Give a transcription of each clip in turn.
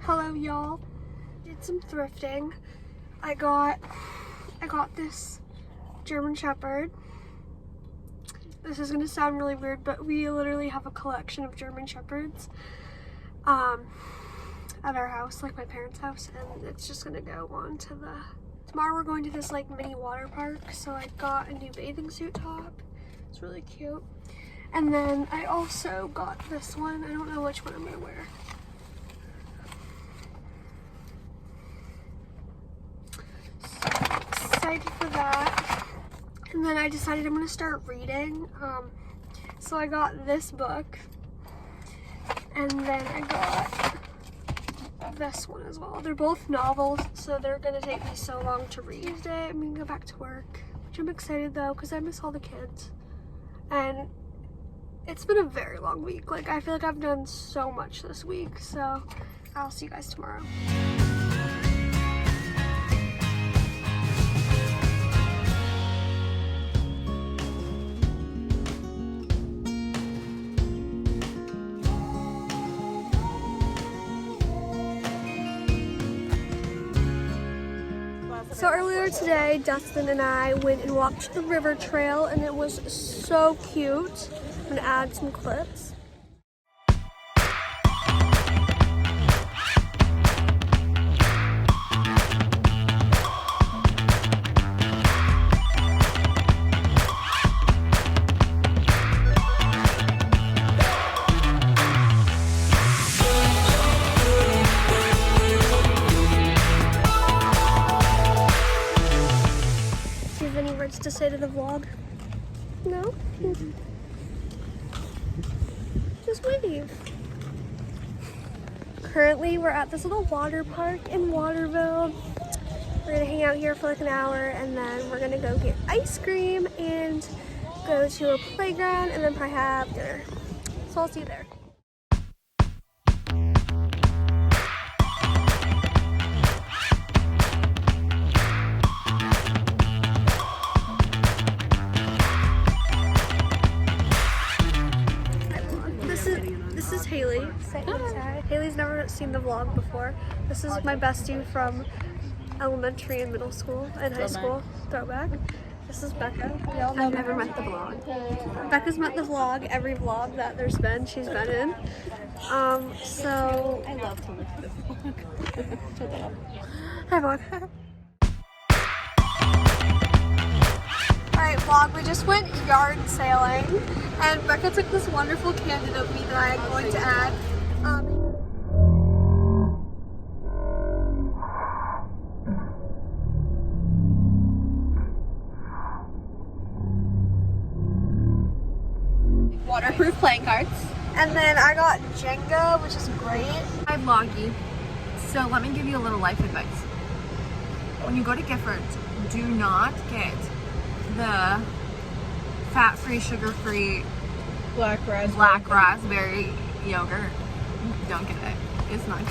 Hello y'all. Did some thrifting. I got this German Shepherd. This is gonna sound really weird, but we literally have a collection of German Shepherds at our house, like my parents' house, and it's just gonna go on to the... Tomorrow we're going to this like mini water park, so I got a new bathing suit top. It's really cute. And then I also got this one. I don't know which one I'm gonna wear. Excited for that. And then I decided I'm gonna start reading. So I got this book, and then I got this one as well. They're both novels, so they're gonna take me so long to read. Tuesday I'm gonna go back to work, which I'm excited though because I miss all the kids. And it's been a very long week. Like, I feel like I've done so much this week, so I'll see you guys tomorrow. So earlier today, Dustin and I went and walked the river trail, and it was so cute. I'm gonna add some clips. Do you have any words to say to the vlog? No? Just wave. Currently, we're at this little water park in Waterville. We're gonna hang out here for like an hour, and then we're gonna go get ice cream and go to a playground, and then probably have dinner. So I'll see you there. This is Haley. Hi. Haley's never seen the vlog before. This is my bestie from elementary and middle school and high school. Throwback. This is Becca. Y'all know. I've never met the vlog. Becca's met the vlog. Every vlog that there's been, she's been in. So I love to look at the vlog. Shut that up. Hi vlog. Alright vlog, we just went yard sailing, and Becca took this wonderful candid of me that I'm going to add. Waterproof playing cards. And then I got Jenga, which is great. Hi Vloggy. So let me give you a little life advice. When you go to Giffords, do not get the fat-free, sugar-free Black raspberry yogurt. Don't get it. It's not good.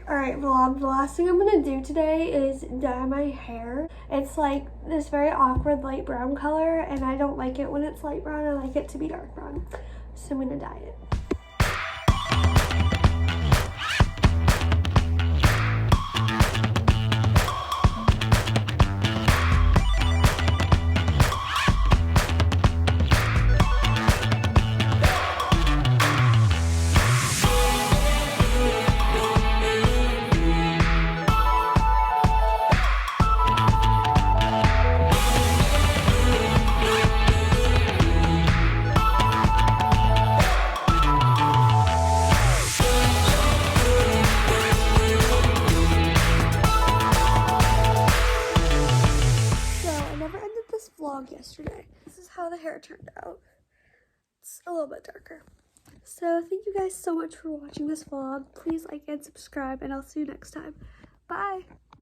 Alright vlog, the last thing I'm gonna do today is dye my hair. It's like this very awkward light brown color, and I don't like it when it's light brown. I like it to be dark brown. So I'm gonna dye it. Yesterday. This is how the hair turned out. It's a little bit darker. So thank you guys so much for watching this vlog. Please like and subscribe, and I'll see you next time. Bye!